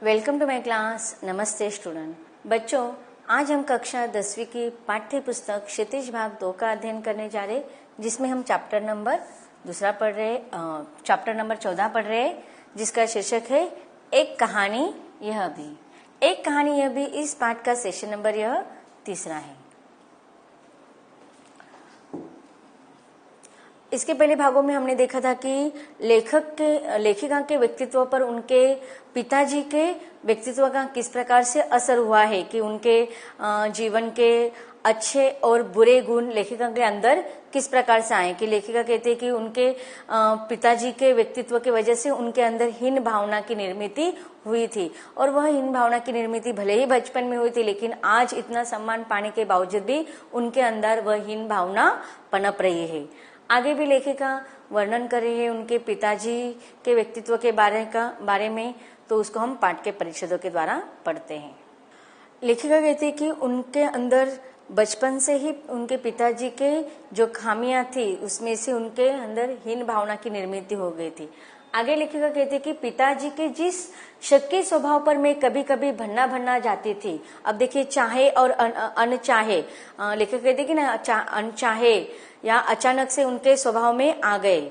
Welcome to my class. नमस्ते student. बच्चों, आज हम कक्षा 10वीं की पाठ्य पुस्तक क्षितिज भाग 2 का अध्ययन करने जा रहे, जिसमें हम चैप्टर नंबर 14 पढ़ रहे, जिसका शीर्षक है एक कहानी यह भी। एक कहानी यह भी इस पाठ का सेशन नंबर यह 3 है। इसके पहले भागों में हमने देखा था कि लेखिका के व्यक्तित्व पर उनके पिताजी के व्यक्तित्व का किस प्रकार से असर हुआ है, कि उनके जीवन के अच्छे और बुरे गुण लेखिका के अंदर किस प्रकार से आए। कि लेखिका कहते हैं कि उनके पिताजी के व्यक्तित्व की वजह से उनके अंदर हीन भावना की निर्मित हुई थी, और वह हीन भावना की निर्मित भले ही बचपन में हुई थी, लेकिन आज इतना सम्मान पाने के बावजूद भी उनके अंदर वह हीन भावना पनप रही है। आगे भी लेखिका वर्णन कर रही है उनके पिताजी के व्यक्तित्व के बारे में, तो उसको हम पाठ के परिच्छेदों के द्वारा पढ़ते हैं। लेखिका कहती है कि उनके अंदर बचपन से ही उनके पिताजी के जो खामियां थी उसमें से उनके अंदर हीन भावना की निर्मित हो गई थी। आगे लेखिका कहती है कि पिताजी के जिस शक्की स्वभाव पर मैं कभी कभी भन्ना जाती थी। अब देखिए, चाहे और अनचाहे, लेखिका कहती है कि ना अनचाहे या अचानक से उनके स्वभाव में आ गए।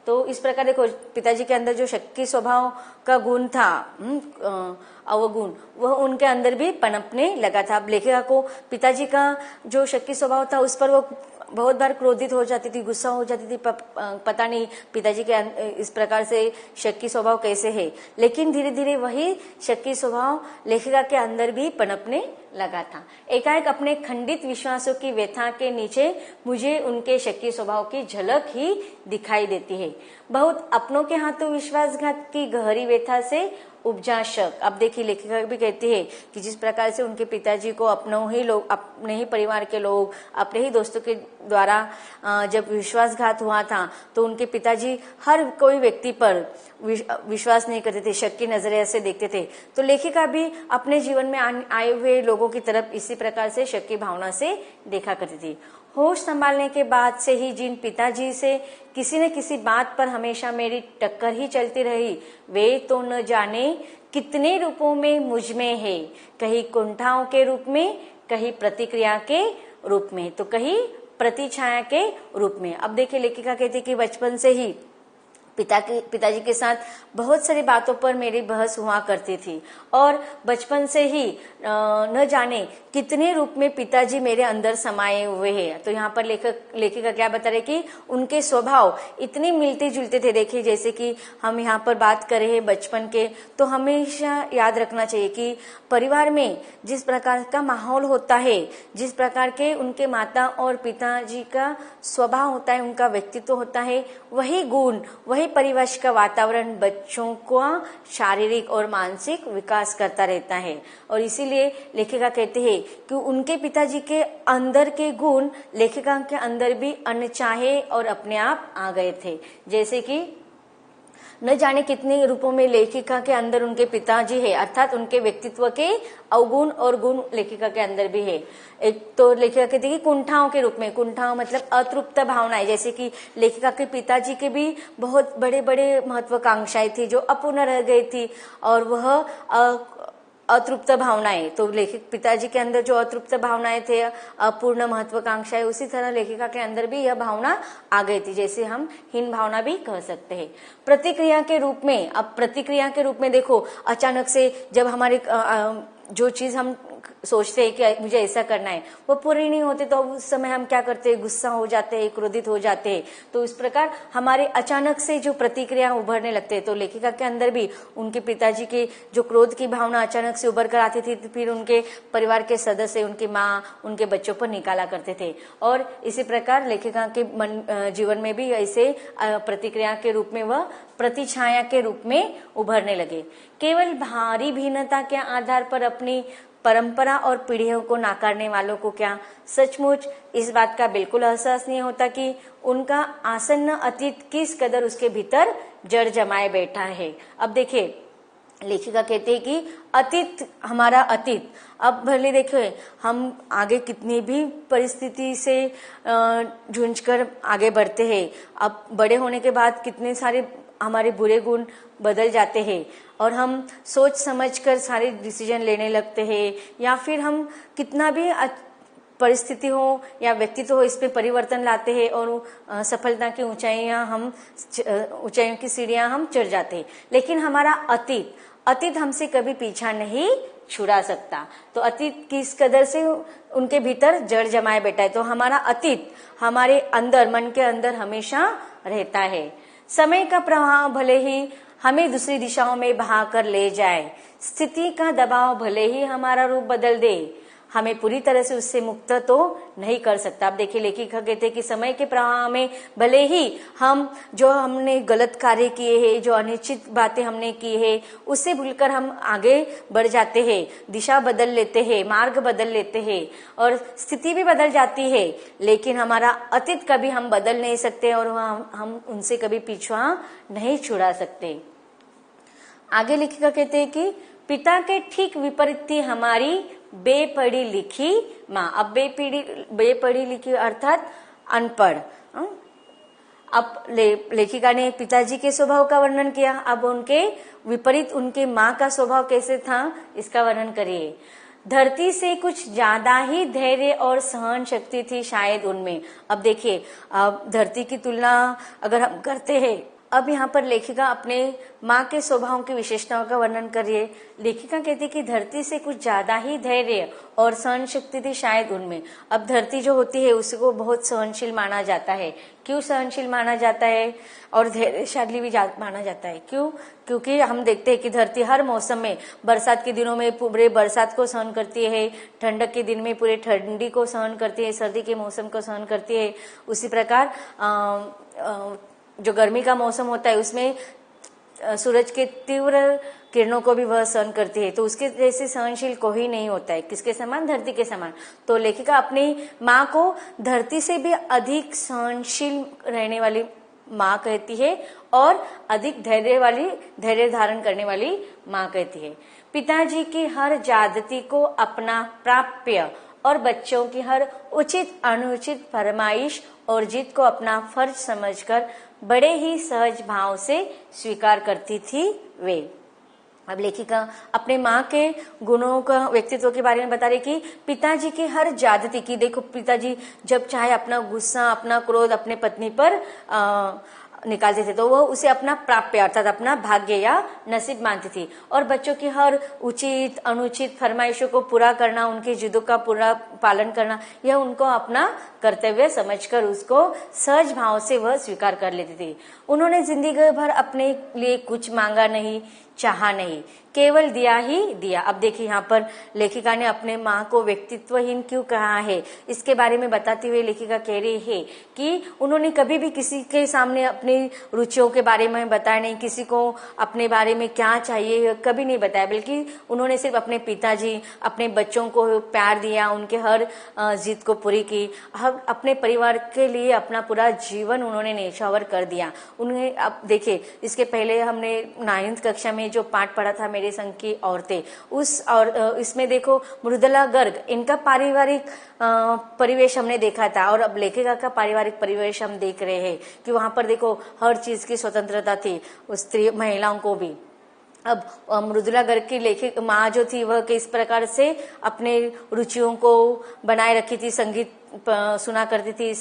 तो इस प्रकार देखो, पिताजी के अंदर जो शक्की स्वभाव का गुण था, अवगुण, वह उनके अंदर भी पनपने लगा था। अब लेखिका को पिताजी का जो शक्की स्वभाव था उस पर वो बहुत बार क्रोधित हो जाती थी, गुस्सा हो जाती थी। पता नहीं पिताजी के इस प्रकार से शक्की स्वभाव कैसे है, लेकिन धीरे धीरे वही शक्की स्वभाव लेखिका के अंदर भी पनपने लगा था। एकाएक अपने खंडित विश्वासों की व्यथा के नीचे मुझे उनके शक्की स्वभाव की झलक ही दिखाई देती है। बहुत अपनों के हाथों विश्वासघात की गहरी व्यथा से उपजा शक। अब देखिए, लेखिका भी कहती है कि जिस प्रकार से उनके पिताजी को अपने ही परिवार के लोग, अपने ही दोस्तों के द्वारा जब विश्वासघात हुआ था, तो उनके पिताजी हर कोई व्यक्ति पर विश्वास नहीं करते थे, शक की नजरिए से देखते थे। तो लेखिका भी अपने जीवन में आए हुए लोगों की तरफ इसी प्रकार से शक की भावना से देखा करती थी। होश संभालने के बाद से ही जिन पिताजी से किसी न किसी बात पर हमेशा मेरी टक्कर ही चलती रही, वे तो न जाने कितने रूपों में मुझ में है, कहीं कुंठाओं के रूप में, कहीं प्रतिक्रिया के रूप में, तो कहीं प्रतिछाया के रूप में। अब देखिए, लेखिका कहती कि बचपन से ही पिताजी के साथ बहुत सारी बातों पर मेरी बहस हुआ करती थी, और बचपन से ही न जाने कितने रूप में पिताजी मेरे अंदर समाये हुए हैं। तो यहाँ पर लेखिका क्या बता रहे कि उनके स्वभाव इतने मिलते जुलते थे। देखिए, जैसे कि हम यहाँ पर बात कर रहे हैं बचपन के, तो हमेशा याद रखना चाहिए कि परिवार में जिस प्रकार का माहौल होता है, जिस प्रकार के उनके माता और पिताजी का स्वभाव होता है, उनका व्यक्तित्व होता है, वही गुण, वही परिवेश का वातावरण बच्चों का शारीरिक और मानसिक विकास करता रहता है। और इसीलिए लेखिका कहते हैं कि उनके पिताजी के अंदर के गुण लेखिका के अंदर भी अनचाहे और अपने आप आ गए थे। जैसे कि न जाने कितने रूपों में लेखिका के अंदर उनके पिताजी है, अर्थात उनके व्यक्तित्व के अवगुण और गुण लेखिका के अंदर भी है। एक तो लेखिका कहती है कि कुंठाओं के रूप में, कुंठाओं मतलब अतृप्त भावनाएं, जैसे कि लेखिका के पिताजी के भी बहुत बड़े बड़े महत्वाकांक्षाएं थी जो अपूर्ण रह गई थी, और वह अतृप्त भावनाएं, तो लेखिक पिताजी के अंदर जो अतृप्त भावनाएं थे, अपूर्ण महत्वाकांक्षाएं, उसी तरह लेखिका के अंदर भी यह भावना आ गई थी, जैसे हम हीन भावना भी कह सकते हैं। प्रतिक्रिया के रूप में, अब प्रतिक्रिया के रूप में देखो, अचानक से जब हमारे जो चीज हम सोचते हैं कि मुझे ऐसा करना है, वो पूरी नहीं होते, तो उस समय हम क्या करते हैं, गुस्सा हो जाते हैं, क्रोधित हो जाते हैं। तो इस प्रकार हमारे अचानक से जो प्रतिक्रिया उभरने लगते हैं, तो लेखिका के अंदर भी उनके पिताजी के जो क्रोध की भावना अचानक से उभर कर आती थी, तो फिर उनके परिवार के सदस्य, उनकी माँ, उनके बच्चों पर निकाला करते थे। और इसी प्रकार लेखिका के जीवन में भी ऐसे प्रतिक्रिया के रूप में वह प्रतिछाया के रूप में उभरने लगे। केवल भारी भिन्नता के आधार पर अपनी परंपरा और पीढ़ियों को नाकारने वालों को क्या सचमुच इस बात का बिल्कुल एहसास नहीं होता कि उनका आसन्न अतीत किस कदर उसके भीतर जड़ जमाए बैठा है। अब देखिए, लेखिका कहते हैं कि अतीत, हमारा अतीत, अब भले देखिए हम आगे कितनी भी परिस्थिति से जूझकर आगे बढ़ते हैं, अब बड़े होने के बाद कितने सारे हमारे बुरे गुण बदल जाते हैं और हम सोच समझकर सारे डिसीजन लेने लगते हैं, या फिर हम कितना भी परिस्थिति हो या व्यक्तित्व हो इसमें परिवर्तन लाते हैं और सफलता की ऊंचाइयों की सीढ़ियां हम चढ़ जाते हैं। लेकिन हमारा अतीत हमसे कभी पीछा नहीं छुड़ा सकता। तो अतीत किस कदर से उनके भीतर जड़ जमाए बैठा है, तो हमारा अतीत हमारे अंदर, मन के अंदर हमेशा रहता है। समय का प्रभाव भले ही हमें दूसरी दिशाओं में बहा कर ले जाए, स्थिति का दबाव भले ही हमारा रूप बदल दे, हमें पूरी तरह से उससे मुक्त तो नहीं कर सकता। अब देखिए, लेखिका कहते हैं कि समय के प्रवाह में भले ही हमने गलत कार्य किए हैं, जो अनिश्चित बातें हमने की है, उससे भूलकर हम आगे बढ़ जाते हैं, दिशा बदल लेते हैं, मार्ग बदल लेते हैं और स्थिति भी बदल जाती है, लेकिन हमारा अतीत कभी हम बदल नहीं सकते और हम उनसे कभी पीछा नहीं छुड़ा सकते। आगे लेखिका कहते हैं कि पिता के ठीक विपरीत थी हमारी बेपढ़ी लिखी माँ। अब बेपढ़ी लिखी अर्थात अनपढ़। अब लेखिका ने पिताजी के स्वभाव का वर्णन किया, अब उनके विपरीत उनके माँ का स्वभाव कैसे था इसका वर्णन करिए। धरती से कुछ ज्यादा ही धैर्य और सहन शक्ति थी शायद उनमें। अब देखिए, अब धरती की तुलना अगर हम करते हैं, अब यहाँ पर लेखिका अपने माँ के स्वभाव की विशेषताओं का वर्णन करिए। लेखिका कहती कि धरती से कुछ ज्यादा ही धैर्य और सहन शक्ति थी शायद उनमें। अब धरती जो होती है उसको बहुत सहनशील माना जाता है। क्यों सहनशील माना जाता है और धैर्यशाली भी माना जाता है? क्यों? क्योंकि हम देखते हैं कि धरती हर मौसम में, बरसात के दिनों में पूरे बरसात को सहन करती है, ठंडक के दिन में पूरे ठंडी को सहन करती है, सर्दी के मौसम को सहन करती है। उसी प्रकार जो गर्मी का मौसम होता है उसमें सूरज के तीव्र किरणों को भी वह सहन करती है। तो उसके जैसे सहनशील कोई नहीं होता है। किसके समान? धरती के समान। तो लेखिका अपनी माँ को धरती से भी अधिक सहनशील रहने वाली माँ कहती है और अधिक धैर्य धारण करने वाली माँ कहती है। पिताजी की हर ज्यादती को अपना प्राप्य और बच्चों की हर उचित अनुचित फरमाइश और जिद को अपना फर्ज समझकर बड़े ही सहज भाव से स्वीकार करती थी वे। अब लेखिका अपने माँ के गुणों का, व्यक्तित्व के बारे में बता रही कि पिताजी की हर ज्यादती की, देखो पिताजी जब चाहे अपना गुस्सा, अपना क्रोध अपने पत्नी पर निकालते थे तो वो उसे अपना प्राप्य अर्थात अपना भाग्य या नसीब मानती थी। और बच्चों की हर उचित अनुचित फरमाइशों को पूरा करना, उनकी जिद्दों का पूरा पालन करना, यह उनको अपना कर्तव्य समझकर उसको सहज भाव से वह स्वीकार कर लेती थी। उन्होंने जिंदगी भर अपने लिए कुछ मांगा नहीं, चाहा नहीं, केवल दिया ही दिया। अब देखिए यहाँ पर लेखिका ने अपने माँ को व्यक्तित्वहीन क्यों कहा है इसके बारे में बताते हुए लेखिका कह रही है कि उन्होंने कभी भी किसी के सामने अपनी रुचियों के बारे में बताया नहीं, किसी को अपने बारे में क्या चाहिए कभी नहीं बताया, बल्कि उन्होंने सिर्फ अपने पिताजी, अपने बच्चों को प्यार दिया, उनके हर जिद को पूरी की, अपने परिवार के लिए अपना पूरा जीवन उन्होंने न्यौछावर कर दिया। उन्हें अब देखिए, इसके पहले हमने 9th कक्षा में जो पाठ पढ़ा था मेरे संग की औरतें, इसमें देखो मृदुला गर्ग, इनका पारिवारिक परिवेश हमने देखा था और अब लेखिका का पारिवारिक परिवेश हम देख रहे हैं कि वहां पर देखो हर चीज की स्वतंत्रता थी उस स्त्री महिलाओं को भी। अब मृदुला गर्ग की लेखिक माँ जो थी वह किस प्रकार से अपने रुचियों को बनाए रखी थी, संगीत सुना करती थी,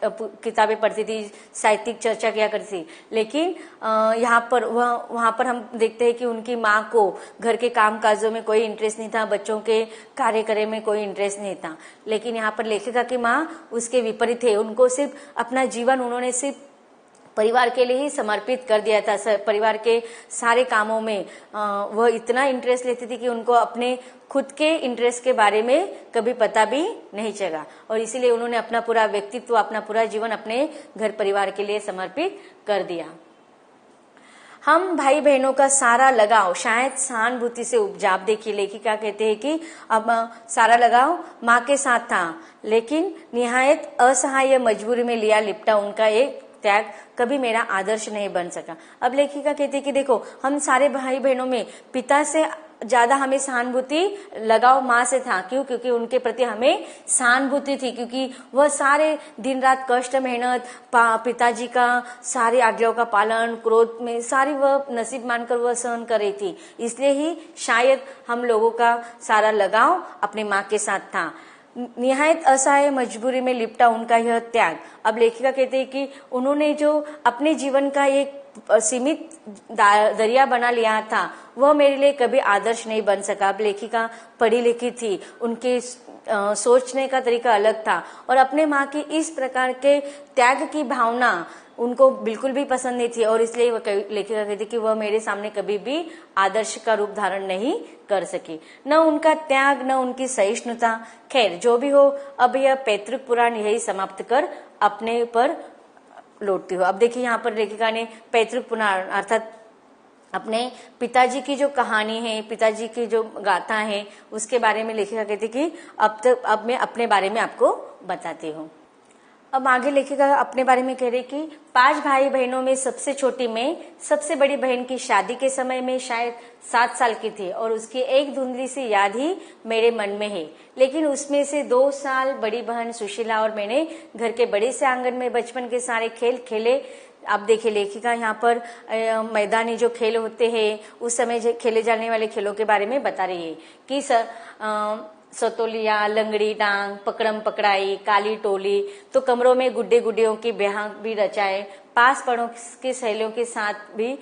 किताबें पढ़ती थी, साहित्यिक चर्चा किया करती थी। लेकिन वहां पर हम देखते हैं कि उनकी माँ को घर के काम काजों में कोई इंटरेस्ट नहीं था, बच्चों के कार्य करने में कोई इंटरेस्ट नहीं था। लेकिन यहाँ पर लेखिका की माँ उसके विपरीत है। उनको सिर्फ अपना जीवन उन्होंने सिर्फ परिवार के लिए ही समर्पित कर दिया था। परिवार के सारे कामों में वह इतना इंटरेस्ट लेती थी कि उनको अपने खुद के इंटरेस्ट के बारे में कभी पता भी नहीं चला और इसीलिए उन्होंने अपना पूरा व्यक्तित्व, अपना पूरा जीवन अपने घर परिवार के लिए समर्पित कर दिया। हम भाई बहनों का सारा लगाव शायद सहानुभूति से उपजा। आप देखिए लेखिका कहते हैं कि अब सारा लगाव माँ के साथ था, लेकिन निहायत असहाय मजबूरी में लिया लिपटा उनका एक त्याग कभी मेरा आदर्श नहीं बन सका। अब लेखिका कहती कि देखो, हम सारे भाई बहनों में पिता से ज्यादा हमें सहानुभूति लगाव माँ से था। क्यों? क्योंकि उनके प्रति हमें सहानुभूति थी, क्योंकि वह सारे दिन रात कष्ट मेहनत पिताजी का सारी आज्ञाओं का पालन, क्रोध में सारी वह नसीब मानकर वह सहन कर रही थी। इसलिए ही शायद हम लोगों का सारा लगाव अपनी माँ के साथ था। निहायत असहाय मजबूरी में लिपटा उनका यह त्याग। अब लेखिका कहते हैं कि उन्होंने जो अपने जीवन का एक सीमित दरिया बना लिया था, वह मेरे लिए कभी आदर्श नहीं बन सका। अब लेखिका पढ़ी लिखी थी, उनके सोचने का तरीका अलग था और अपने माँ की इस प्रकार के त्याग की भावना उनको बिल्कुल भी पसंद नहीं थी और इसलिए वह लेखिका कहती कि वह मेरे सामने कभी भी आदर्श का रूप धारण नहीं कर सकी। न उनका त्याग, न उनकी सहिष्णुता। खैर जो भी हो, अब यह पैतृक पुराण यही समाप्त कर अपने पर लौटती हो। अब देखिए यहाँ पर लेखिका ने पैतृक पुराण अर्थात अपने पिताजी की जो कहानी है, पिताजी की जो गाथा है, उसके बारे में लेखिका कहती कि अब मैं अपने बारे में आपको बताती हूँ। अब आगे लेखिका अपने बारे में कह रही कि 5 भाई बहनों में सबसे छोटी मैं, सबसे बड़ी बहन की शादी के समय में शायद 7 साल की थी और उसकी एक धुंधली सी याद ही मेरे मन में है। लेकिन उसमें से 2 साल बड़ी बहन सुशीला और मैंने घर के बड़े से आंगन में बचपन के सारे खेल खेले। आप देखिए लेखिका यहाँ पर मैदानी जो खेल होते हैं उस समय खेले जाने वाले खेलों के बारे में बता रही है कि सतोलिया, लंगड़ी टांग, पकड़म पकड़ाई, काली टोली, तो कमरों में गुड्डे गुड्डियों की ब्याह भी रचाए। पास पड़ोस की सहेलियों के साथ भी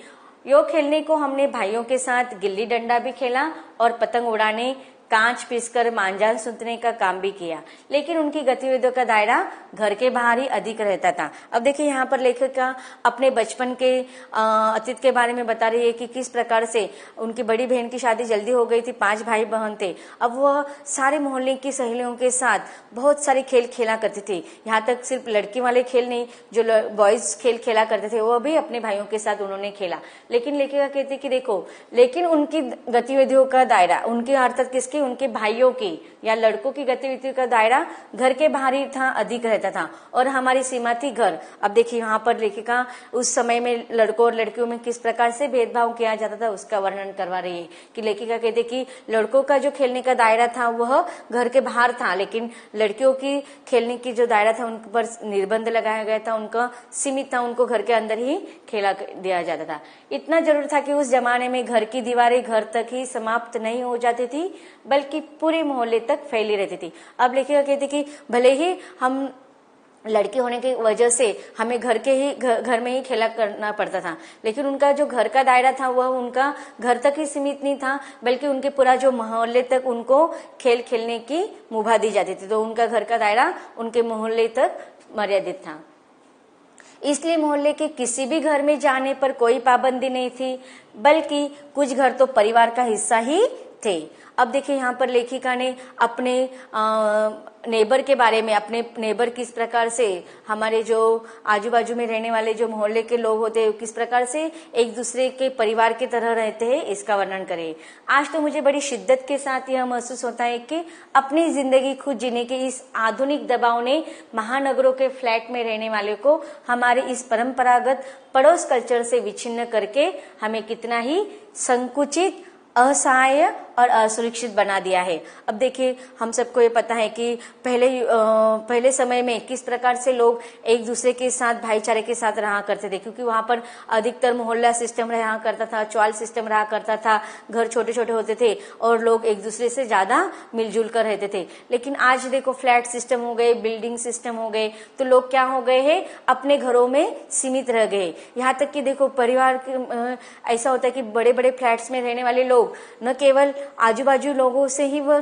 यो खेलने को हमने भाइयों के साथ गिल्ली डंडा भी खेला और पतंग उड़ाने, कांच पीसकर मांझान सुनने का काम भी किया। लेकिन उनकी गतिविधियों का दायरा घर के बाहर ही अधिक रहता था। अब देखिए यहाँ पर लेखिका अपने बचपन के अतीत के बारे में बता रही है कि किस प्रकार से उनकी बड़ी बहन की शादी जल्दी हो गई थी, 5 भाई बहन थे। अब वह सारे मोहल्ले की सहेलियों के साथ बहुत सारे खेल खेला करती थी। यहाँ तक सिर्फ लड़की वाले खेल नहीं, जो बॉयज खेल खेला करते थे वह भी अपने भाइयों के साथ उन्होंने खेला। लेकिन लेखिका कहती कि देखो, लेकिन उनकी गतिविधियों का दायरा, उनके अर्थात किसके, उनके भाइयों की या लड़कों की गतिविधियों का दायरा घर के बाहर ही था, अधिक रहता था और हमारी सीमा थी घर। अब देखिए यहाँ पर लेखिका उस समय में लड़कों और लड़कियों में किस प्रकार से भेदभाव किया जाता था उसका वर्णन करवा रही है कि लेखिका कहते कि लड़कों का जो खेलने का दायरा था वह घर के बाहर था, लेकिन लड़कियों की खेलने की जो दायरा था उन पर निर्बंध लगाया गया था, उनका सीमित था, उनको घर के अंदर ही खेला दिया जाता था। इतना जरूर था कि उस जमाने में घर की दीवारें घर तक ही समाप्त नहीं हो जाती थी बल्कि पूरे मोहल्ले तक फैली रहती थी। अब लेखिका कहती कि भले ही हम लड़की होने की वजह से हमें घर में ही खेला करना पड़ता था, लेकिन उनका जो घर का दायरा था वह उनका घर तक ही सीमित नहीं था बल्कि उनके पूरा जो मोहल्ले तक उनको खेल खेलने की मुभा दी जाती थी। तो उनका घर का दायरा उनके मोहल्ले तक मर्यादित था। इसलिए मोहल्ले के किसी भी घर में जाने पर कोई पाबंदी नहीं थी, बल्कि कुछ घर तो परिवार का हिस्सा ही थे। अब देखिए यहाँ पर लेखिका ने अपने नेबर के बारे में, अपने नेबर किस प्रकार से हमारे जो आजू बाजू में रहने वाले जो मोहल्ले के लोग होते हैं किस प्रकार से एक दूसरे के परिवार की तरह रहते हैं इसका वर्णन करें। आज तो मुझे बड़ी शिद्दत के साथ यह महसूस होता है कि अपनी जिंदगी खुद जीने के इस आधुनिक दबाव ने महानगरों के फ्लैट में रहने वाले को हमारे इस परंपरागत पड़ोस कल्चर से विच्छिन्न करके हमें कितना ही संकुचित, असहाय और असुरक्षित बना दिया है। अब देखिए हम सबको ये पता है कि पहले समय में किस प्रकार से लोग एक दूसरे के साथ भाईचारे के साथ रहा करते थे, क्योंकि वहां पर अधिकतर मोहल्ला सिस्टम रहा करता था, चौल सिस्टम रहा करता था, घर छोटे छोटे होते थे और लोग एक दूसरे से ज्यादा मिलजुल कर रहते थे। लेकिन आज देखो फ्लैट सिस्टम हो गए, बिल्डिंग सिस्टम हो गए, तो लोग क्या हो गए हैं, अपने घरों में सीमित रह गए। यहाँ तक कि देखो परिवार ऐसा होता है कि बड़े बड़े फ्लैट्स में रहने वाले लोग न केवल आजू बाजू लोगों से ही वो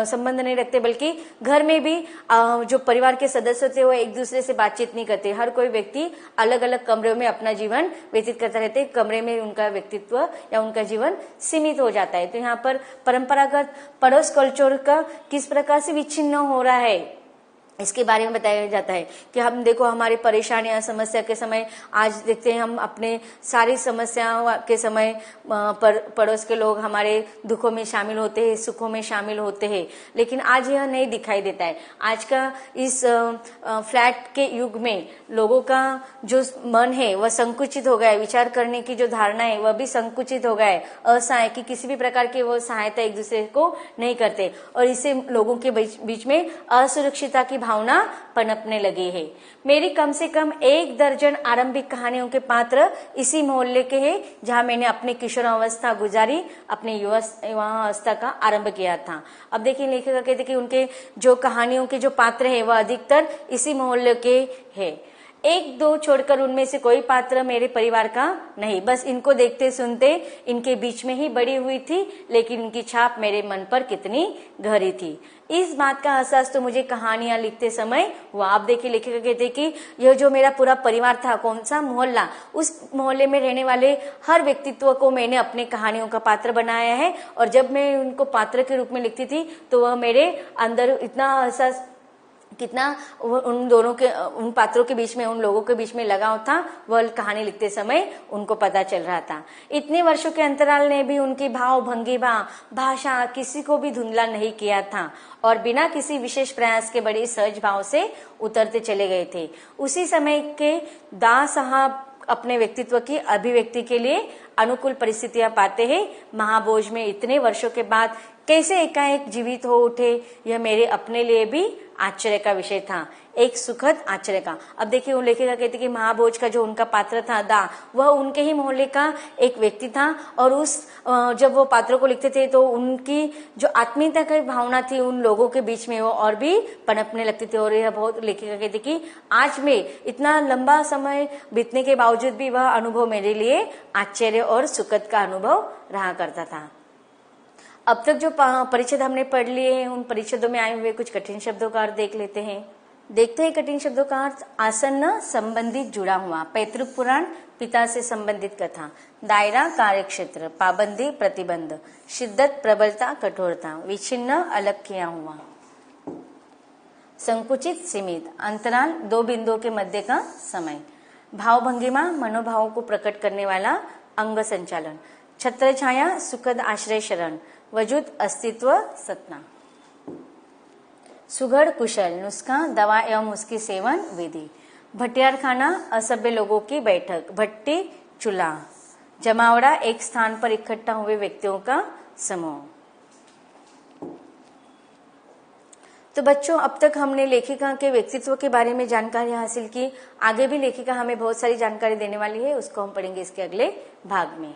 संबंध नहीं रखते बल्कि घर में भी जो परिवार के सदस्य होते हैं वो एक दूसरे से बातचीत नहीं करते। हर कोई व्यक्ति अलग अलग कमरों में अपना जीवन व्यतीत करता रहता है, कमरे में उनका व्यक्तित्व या उनका जीवन सीमित हो जाता है। तो यहाँ पर परंपरागत पड़ोस कल्चर का किस प्रकार से विच्छिन्न हो रहा है इसके बारे में बताया जाता है कि हम देखो हमारी परेशानियां समस्या के समय, आज देखते हैं हम अपने सारी समस्याओं के समय पड़ोस के लोग हमारे दुखों में शामिल होते हैं, सुखों में शामिल होते हैं, लेकिन आज यह नहीं दिखाई देता है। आज का इस फ्लैट के युग में लोगों का जो मन है वह संकुचित हो गया है, विचार करने की जो धारणा है वह भी संकुचित हो गया है, असहाय कि किसी भी प्रकार की वो सहायता एक दूसरे को नहीं करते, और इससे लोगों के बीच में असुरक्षितता की भावना पनपने लगी है। मेरी कम से कम 1 दर्जन आरंभिक कहानियों के पात्र इसी मोहल्ले के हैं जहां मैंने अपनी किशोरावस्था गुजारी, अपनी युवावस्था का आरंभ किया था। अब देखिए लेखिका कहते कि उनके जो कहानियों के जो पात्र है वह अधिकतर इसी मोहल्ले के हैं। 1-2 छोड़कर उनमें से कोई पात्र मेरे परिवार का नहीं, बस इनको देखते सुनते इनके बीच में ही बड़ी हुई थी, लेकिन इनकी छाप मेरे मन पर कितनी गहरी थी, इस बात का एहसास तो मुझे कहानियां लिखते समय हुआ। आप देखिए लेखिका कहते कि यह जो मेरा पूरा परिवार था, कौन सा मोहल्ला, उस मोहल्ले में रहने वाले हर व्यक्तित्व को मैंने अपने कहानियों का पात्र बनाया है, और जब मैं उनको पात्र के रूप में लिखती थी तो वह मेरे अंदर इतना एहसास, कितना उन दोनों के, उन पात्रों के बीच में, उन लोगों के बीच में लगाव था, वह कहानी लिखते समय उनको पता चल रहा था। इतने वर्षों के अंतराल ने भी उनकी भाव भंगिमा भाषा किसी को भी धुंधला नहीं किया था, और बिना किसी विशेष प्रयास के बड़े सहज भाव से उतरते चले गए थे। उसी समय के दास साहब अपने व्यक्तित्व की अभिव्यक्ति के लिए अनुकूल परिस्थितियां पाते हैं। महाभोज में इतने वर्षों के बाद कैसे एकाएक जीवित हो उठे, यह मेरे अपने लिए भी आश्चर्य का विषय था, एक सुखद आश्चर्य का। अब देखिए वो लेखिका कहती कि महाभोज का जो उनका पात्र था दा, वह उनके ही मोहल्ले का एक व्यक्ति था, और उस जब वो पात्रों को लिखते थे तो उनकी जो आत्मीयता की भावना थी उन लोगों के बीच में वो और भी पनपने लगती थी। और यह बहुत, लेखिका कहती कि आज में इतना लंबा समय बीतने के बावजूद भी वह अनुभव मेरे लिए आश्चर्य और सुखद का अनुभव रहा करता था। अब तक जो परिच्छेद हमने पढ़ लिए हैं, उन परिच्छेदों में आए हुए कुछ कठिन शब्दों का अर्थ देख लेते हैं। देखते हैं कठिन शब्दों का अर्थ। आसन्न, संबंधित, जुड़ा हुआ। पैतृक पुराण, पिता से संबंधित कथा। दायरा, कार्यक्षेत्र। पाबंदी, प्रतिबंध। शिद्दत, प्रबलता, कठोरता। विच्छिन्न, अलग किया हुआ। संकुचित, सीमित। अंतराल, 2 बिंदुओं के मध्य का समय। भावभंगिमा, मनोभावों को प्रकट करने वाला अंग संचालन। छत्र छाया, सुखद आश्रय शरण। वजूद, अस्तित्व, सतना। सुघड़, कुशल। नुस्खा, दवा एवं उसकी सेवन विधि। भटियार खाना, असभ्य लोगों की बैठक। भट्टी, चूल्हा। जमावड़ा, एक स्थान पर इकट्ठा हुए व्यक्तियों का समूह। तो बच्चों, अब तक हमने लेखिका के व्यक्तित्व के बारे में जानकारी हासिल की। आगे भी लेखिका हमें बहुत सारी जानकारी देने वाली है, उसको हम पढ़ेंगे इसके अगले भाग में।